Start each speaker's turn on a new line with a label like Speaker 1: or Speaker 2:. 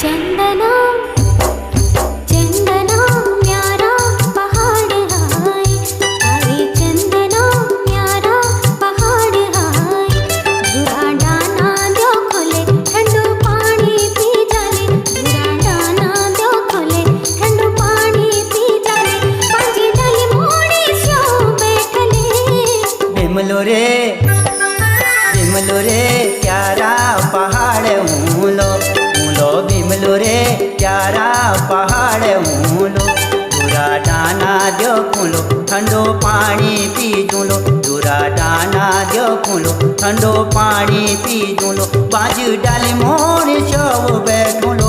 Speaker 1: चंदना चंदना न्यारा पहाड़ हाय, अरे चंदना न्यारा पहाड़ हाय। जुरा डाना दो खोले ठंडो पानी पी जाले, जुरा डाना दो खोले ठंडो पानी पी जाले। पांजी डाली मोड़ी सो बैठले,
Speaker 2: बिमलो रे प्यारा पहाड़ ऊलो ऊलो, बिमलो रे प्यारा पहाड़ ऊलो। जुरा डाना दो खुलो ठंडो पानी पी जूलो, जुरा डाना दो खुलो ठंडो पानी पी जूलो। बाजू डाली मोड़ सो बैठूलो।